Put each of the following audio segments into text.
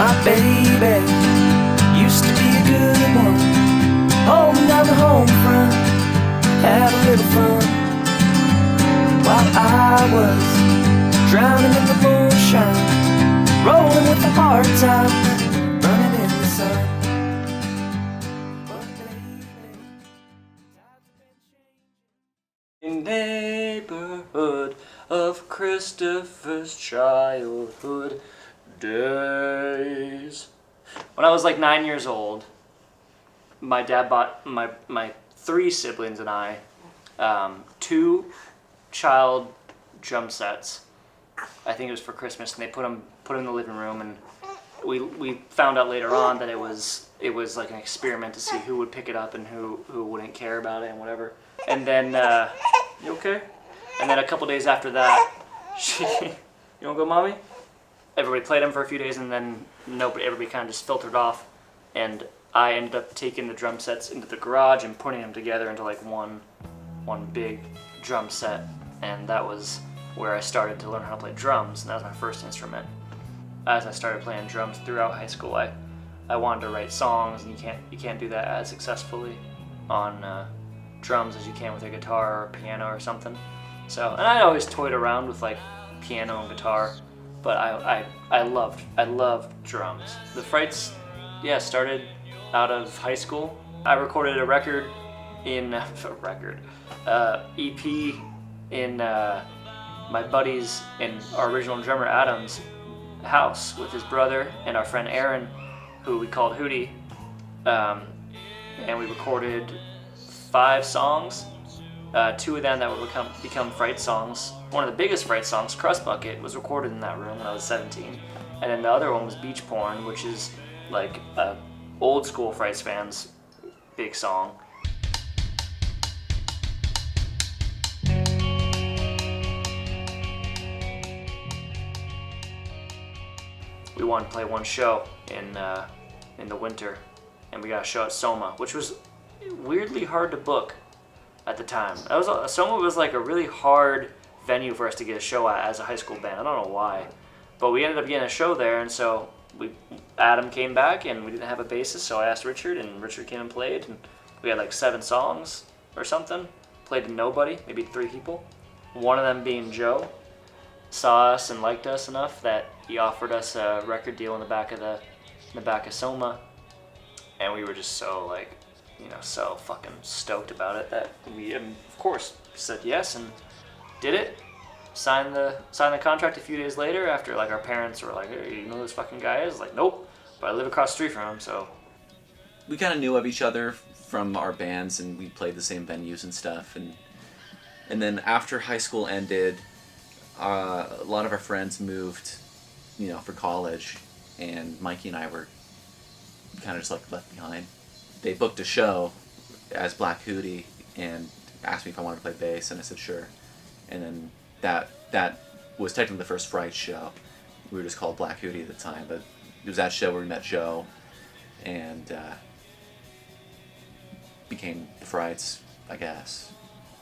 My baby used to be a good one, holding down the home front, had a little fun, while I was drowning in the moonshine, rolling with the hard times, running in the sun. But baby, in neighborhood of Christopher's childhood days. When I was like 9 years old, my dad bought my three siblings and I 2 child drum sets. I think it was for Christmas, and they put them in the living room, and we found out later on that it was like an experiment to see who would pick it up and who wouldn't care about it and whatever. And then you okay? And then a couple days after that, you wanna go, mommy? Everybody played them for a few days, and then everybody kind of just filtered off, and I ended up taking the drum sets into the garage and putting them together into like one big drum set, and that was where I started to learn how to play drums, and that was my first instrument. As I started playing drums throughout high school, I wanted to write songs, and you can't do that as successfully on drums as you can with a guitar or a piano or something. So, and I always toyed around with like piano and guitar, but I loved drums. The Frights, started out of high school. I recorded a record in EP in my buddy's and our original drummer Adam's house with his brother and our friend Aaron, who we called Hootie, and we recorded 5 songs. 2 of them that would become Fright songs. One of the biggest Fright songs, Crust Bucket, was recorded in that room when I was 17. And then the other one was Beach Porn, which is like a old school Frights fans big song. We wanted to play one show in the winter, and we got a show at Soma, which was weirdly hard to book at the time. Soma was like a really hard venue for us to get a show at as a high school band. I don't know why, but we ended up getting a show there, and so Adam came back, and we didn't have a bassist, so I asked Richard, and Richard came and played, and we had like 7 songs or something. Played to nobody, maybe 3 people. One of them being Joe saw us and liked us enough that he offered us a record deal in the back of Soma, and we were just so so fucking stoked about it that we, of course, said yes and did it. Signed the contract a few days later after like our parents were like, hey, you know who this fucking guy is? Like, nope, but I live across the street from him, so. We kind of knew of each other from our bands, and we played the same venues and stuff, and then after high school ended, a lot of our friends moved, for college, and Mikey and I were kind of just like left behind. They booked a show as Black Hootie and asked me if I wanted to play bass, and I said sure. And then that was technically the first Frights show. We were just called Black Hootie at the time, but it was that show where we met Joe and became the Frights, I guess.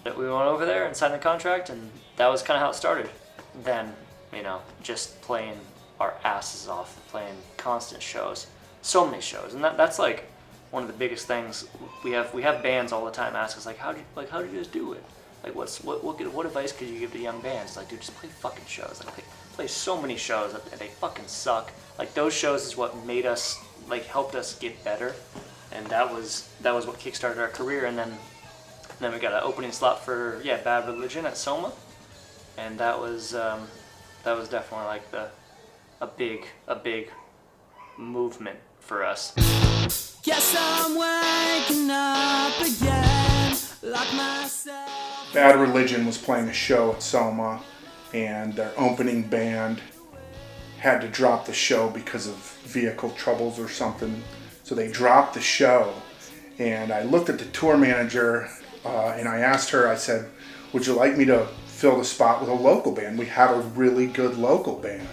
We went over there and signed the contract, and that was kind of how it started. Then, just playing our asses off, playing constant shows, so many shows, and that's like one of the biggest things. We have bands all the time ask us like, how do you guys do it? Like, what advice could you give to young bands? Like, dude, just play fucking shows. Like, play so many shows and they fucking suck. Like, those shows is what made us, like, helped us get better, and that was what kickstarted our career. And then we got an opening slot for Bad Religion at Soma, and that was definitely like a big movement for us. Guess I'm waking up again, like myself. Bad Religion was playing a show at Soma, and their opening band had to drop the show because of vehicle troubles or something. So they dropped the show, and I looked at the tour manager and I asked her, I said, would you like me to fill the spot with a local band? We have a really good local band.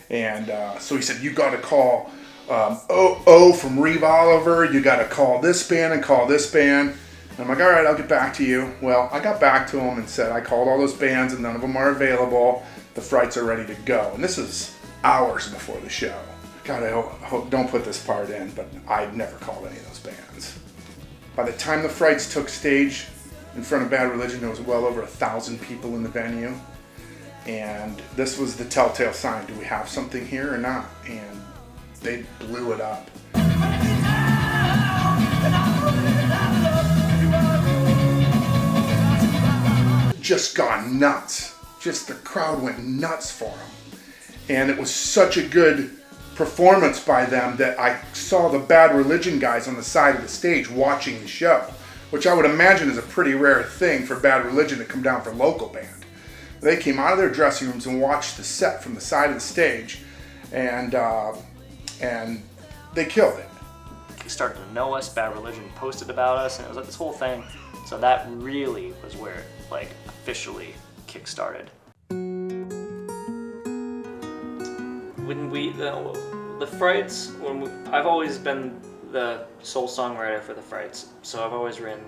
And so he said, you got to call from Reeve Oliver, you got to call this band and call this band. And I'm like, all right, I'll get back to you. Well, I got back to him and said, I called all those bands and none of them are available. The Frights are ready to go. And this is hours before the show. God, I hope don't put this part in, but I'd never called any of those bands. By the time the Frights took stage in front of Bad Religion, there was well over 1,000 people in the venue. And this was the telltale sign, do we have something here or not? And they blew it up. Just gone nuts. Just the crowd went nuts for them. And it was such a good performance by them that I saw the Bad Religion guys on the side of the stage watching the show, which I would imagine is a pretty rare thing for Bad Religion to come down for local band. They came out of their dressing rooms and watched the set from the side of the stage, and they killed it. They started to know us, Bad Religion posted about us, and it was like this whole thing. So that really was where it like officially kick-started. When the Frights, I've always been the sole songwriter for the Frights, so I've always written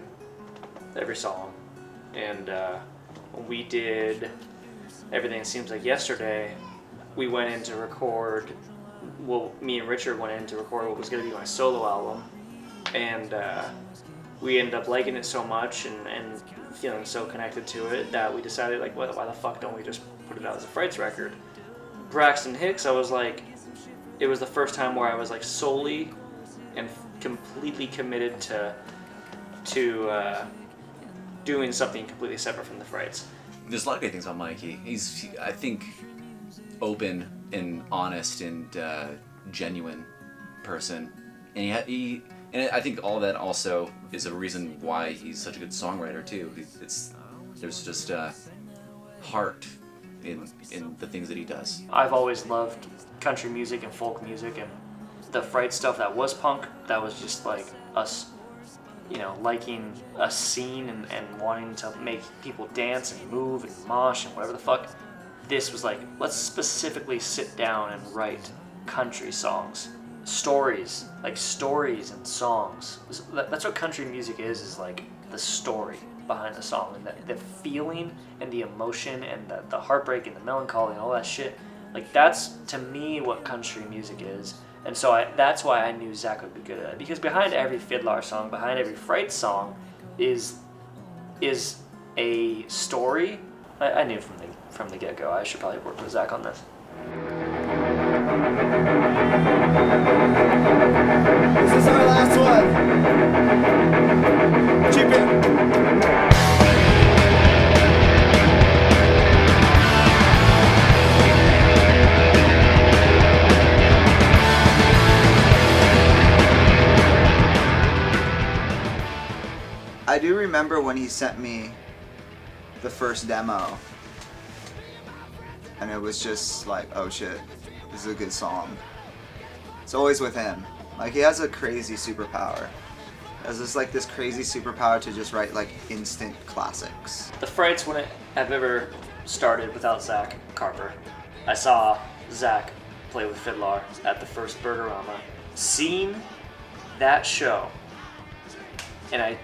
every song. And when we did Everything Seems Like Yesterday, we went in to record, well, me and Richard went in to record what was going to be my solo album, and we ended up liking it so much and feeling so connected to it that we decided, like, why the fuck don't we just put it out as a Frights record? Braxton Hicks, I was like, it was the first time where I was like solely and completely committed to doing something completely separate from the Frights. There's a lot of great things about Mikey. He's, I think, open and honest and genuine person, and and I think all that also is a reason why he's such a good songwriter too. There's just heart in the things that he does. I've always loved country music and folk music, and the Fright stuff that was punk, that was just like us, you know, liking a scene and wanting to make people dance and move and mosh and whatever the fuck. This was like, let's specifically sit down and write country songs. Stories and songs. That's what country music is like the story behind the song, and the feeling and the emotion and the heartbreak and the melancholy and all that shit. Like, that's, to me, what country music is. And so that's why I knew Zach would be good at it. Because behind every Fiddler song, behind every Fright song is a story. I knew from the get-go I should probably work with Zach on this. This is our last one. Cheap it. I do remember when he sent me the first demo, and it was just like, oh shit, this is a good song. It's always with him. Like, he has a crazy superpower. He has this crazy superpower to just write like instant classics. The Frights wouldn't have ever started without Zach Carper. I saw Zach play with Fiddler at the first Burgerama. Seeing that show, and I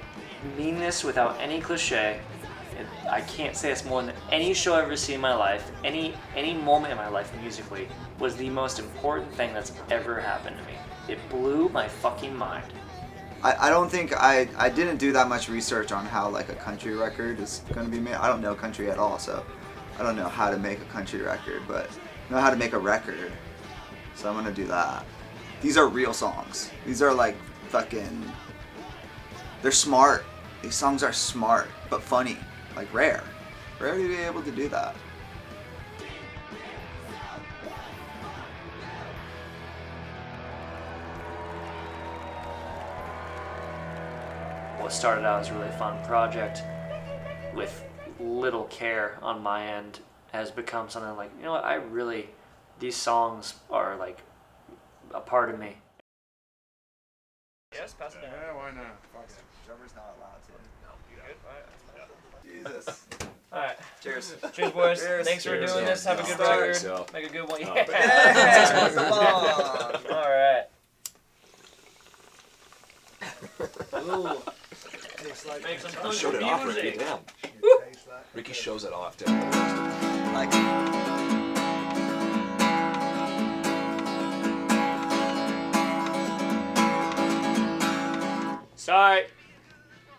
mean this without any cliche, and I can't say this more than any show I've ever seen in my life, any moment in my life musically, was the most important thing that's ever happened to me. It blew my fucking mind. I don't think I didn't do that much research on how like a country record is going to be made. I don't know country at all, so I don't know how to make a country record, but I know how to make a record, so I'm going to do that. These are real songs. These are like fucking, they're smart. These songs are smart, but funny, like rare. Rare to be able to do that. What started out as a really fun project with little care on my end has become something like, you know what, these songs are like a part of me. Yes, pass it down. Yeah, why not? Fuck it. Drummer's not allowed to. No, you good? Jesus. Alright. Cheers. Cheers, boys. Cheers. Thanks for Cheers, doing yeah. this. Have a good Cheers, record. yeah. Make a good one. Oh, Yeah, come on. Alright. Ooh. Make some I country showed it off, Ricky. music. Damn. Ricky shows it off, too. Like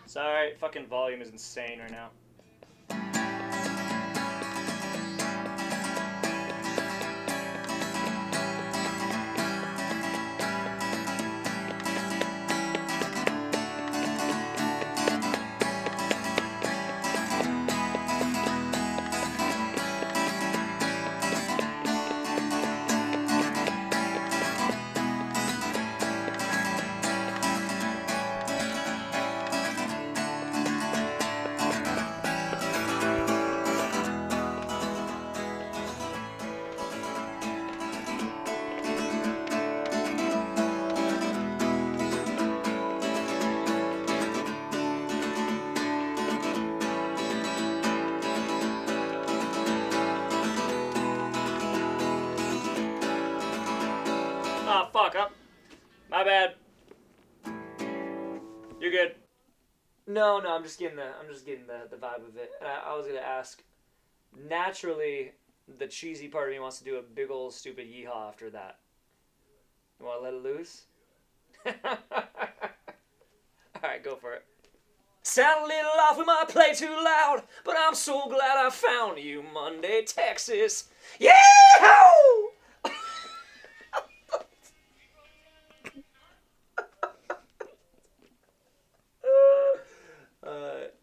Sorry. Fucking volume is insane right now. Oh, fuck up. My bad. You're good. No, I'm just getting the vibe of it. And I was gonna ask. Naturally, the cheesy part of me wants to do a big old stupid yeehaw after that. You want to let it loose? All right, go for it. Sound a little off, we might play too loud, but I'm so glad I found you, Monday, Texas. Yeah!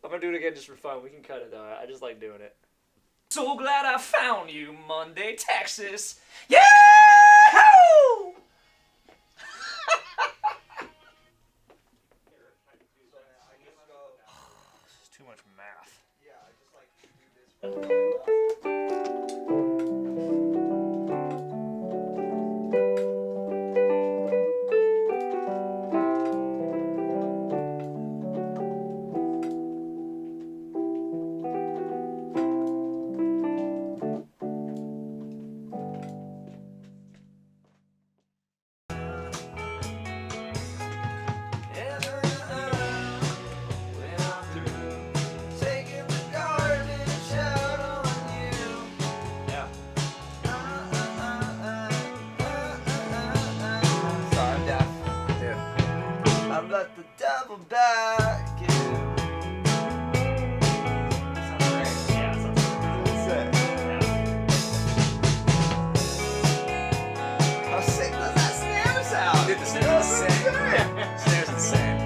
I'm gonna do it again just for fun. We can cut it though. I just like doing it. So glad I found you, Monday, Texas. Yeah! It's too much math. Let the devil back in. Sounds great. Yeah, sounds Sick. How sick does that snare sound? Dude, the snare's insane. Snare's insane.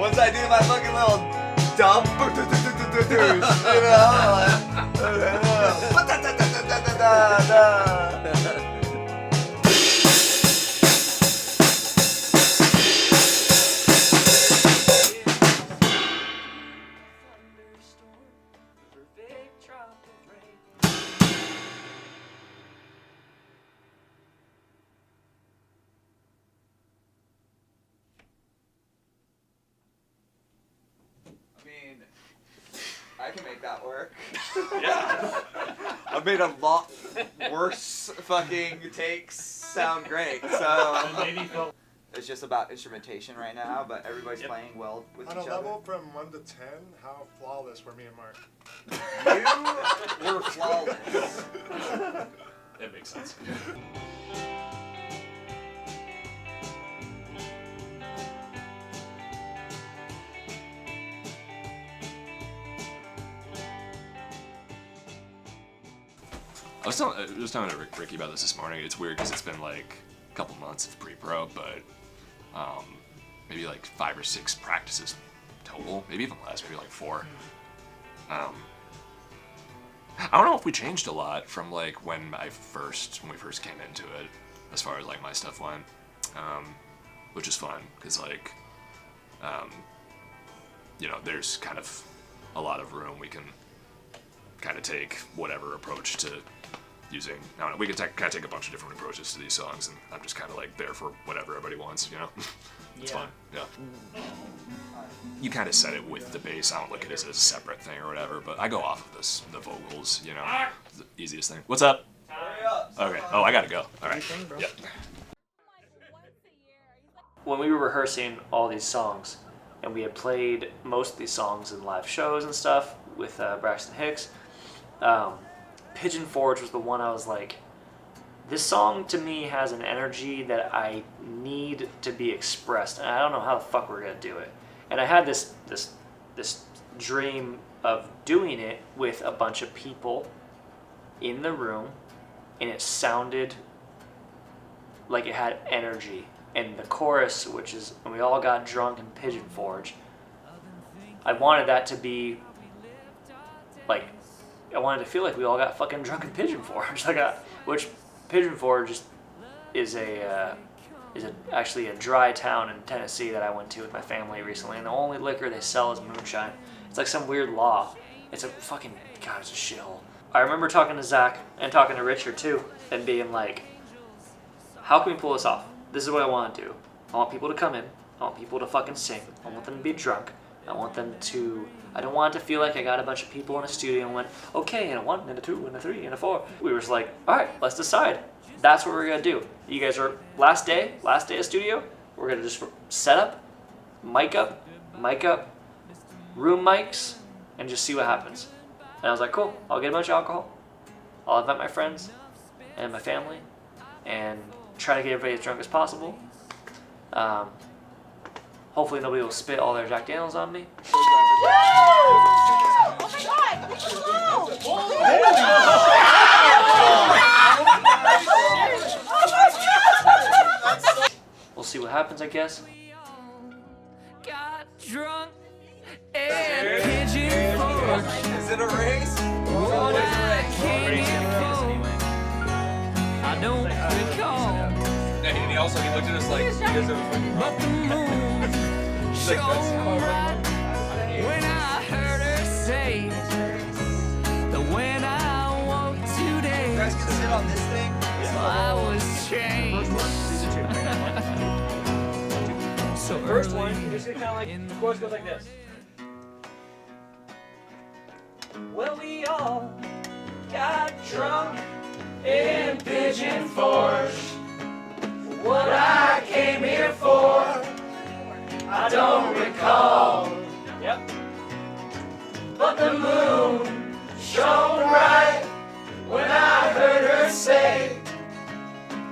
Once I do my fucking little dump, I can make that work. Yeah. I've made a lot worse fucking takes sound great, so it's just about instrumentation right now, but everybody's playing well with On each a other. level from 1 to 10, how flawless were me and Mark? You were flawless. That makes sense. I was talking to Ricky about this morning. It's weird because it's been like a couple months of pre-pro, but maybe like 5 or 6 practices total, maybe even less, maybe like 4. I don't know if we changed a lot from like when we first came into it, as far as like my stuff went, which is fun because like you know, there's kind of a lot of room we can kind of take whatever approach to using. I don't know, we can kind of take a bunch of different approaches to these songs, and I'm just kind of like there for whatever everybody wants, you know? It's fun, yeah. You kind of set it with the bass. I don't look at it as a separate thing or whatever, but I go off of the vocals, you know, the easiest thing. What's up? Hurry up. Okay. Oh, I gotta go. All right. Yep. When we were rehearsing all these songs, and we had played most of these songs in live shows and stuff with Braxton Hicks, Pigeon Forge was the one I was like this song to me has an energy that I need to be expressed, and I don't know how the fuck we're gonna do it. And I had this dream of doing it with a bunch of people in the room, and it sounded like it had energy. And the chorus, which is "and we all got drunk in Pigeon Forge," I wanted that to be like, I wanted to feel like we all got fucking drunk in Pigeon Forge, which Pigeon Forge is actually a dry town in Tennessee that I went to with my family recently, and the only liquor they sell is moonshine. It's like some weird law. It's a fucking, God, it's a shithole. I remember talking to Zach and talking to Richard too, and being like, how can we pull this off? This is what I want to do. I want people to come in. I want people to fucking sing. I want them to be drunk. I don't want it to feel like I got a bunch of people in a studio and went, okay, and a 1, and a 2, and a 3, and a 4. We were just like, all right, let's decide. That's what we're gonna do. You guys are, last day of studio, we're gonna just set up, mic up, room mics, and just see what happens. And I was like, cool, I'll get a bunch of alcohol. I'll invite my friends and my family and try to get everybody as drunk as possible. Hopefully nobody will spit all their Jack Daniels on me. Oh my god! We'll see what happens, I guess. Got drunk and Pigeon Forge. Is it a race? What I came here for, I don't recall. And he looked at us like, you guys have a fucking But the moon shone bright when I heard her say that when I woke today, You guys can sit on this thing? I was changed. So First one, early you're just gonna kind of like, the chorus goes like this. Well, we all got drunk in Pigeon Forge. What I came here for, I don't recall. Yep. But the moon shone bright when I heard her say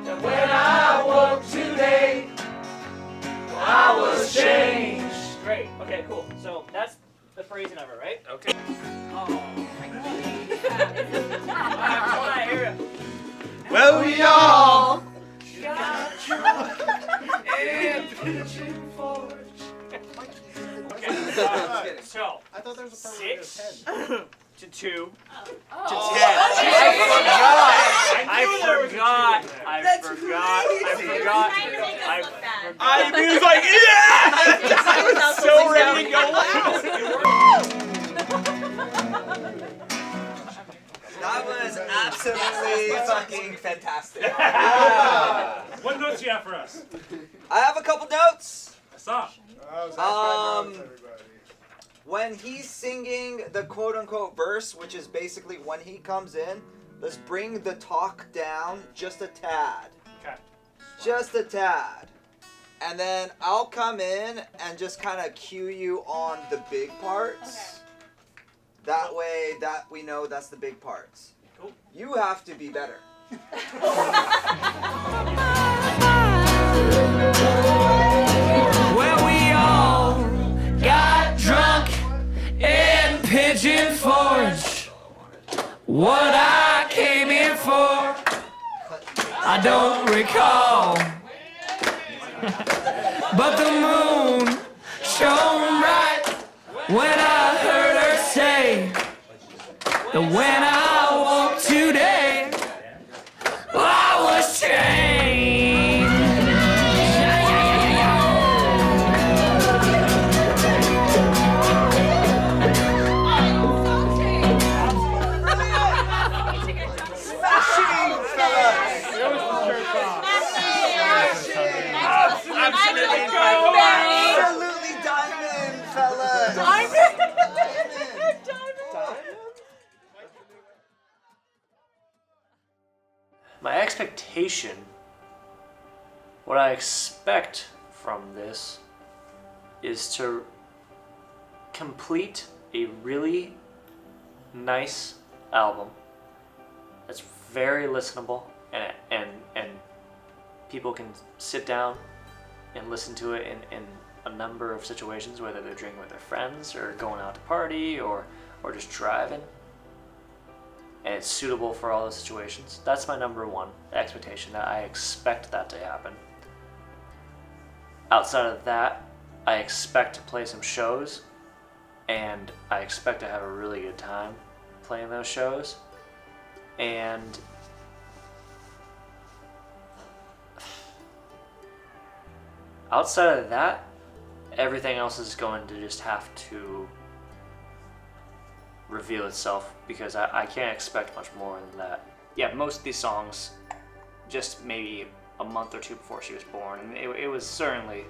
that when I woke today, I was changed. Great. Okay, cool. So that's the phrasing of it, right? Okay. Alright, here we go. Well, we all Got drunk in Pigeon Forge. Okay, so I thought there was a part where it was 6 10. to 2 to 10. I he was like, yeah! I was so ready to go. That was absolutely fucking fantastic. What notes do you have for us? I have a couple notes. Stop. Oh, so that's my notes, everybody. When he's singing the quote-unquote verse, which is basically when he comes in, let's bring the talk down just a tad. Okay. Just a tad. And then I'll come in and just kind of cue you on the big parts. That way that we know that's the big parts. Cool. You have to be better. Well, we all got drunk in Pigeon Forge. What I came here for, I don't recall. But the moon shone bright when I heard her say that when I woke today, I was changed. Smashing, fellas! Absolutely Absolutely diamond, fellas! My expectation, what I expect from this, is to complete a really nice album that's very listenable and people can sit down and listen to it in a number of situations, whether they're drinking with their friends or going out to party or just driving. And it's suitable for all those situations. That's my number one expectation, that I expect that to happen. Outside of that, I expect to play some shows, and I expect to have a really good time playing those shows. And outside of that, everything else is going to just have to reveal itself, because I can't expect much more than that. Yeah, most of these songs, just maybe a month or two before she was born, and it was certainly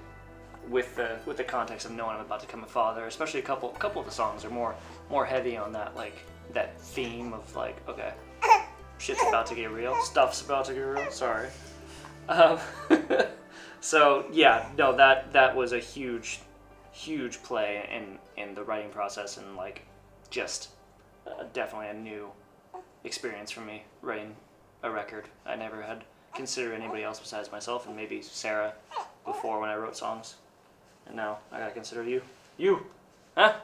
with the context of knowing I'm about to become a father. Especially a couple of the songs are more heavy on that, like that theme of like, okay, shit's about to get real, stuff's about to get real. Sorry. So yeah, no, that was a huge play in the writing process, and like just definitely a new experience for me writing a record. I never had considered anybody else besides myself and maybe Sarah before when I wrote songs, and now I gotta consider you. Huh?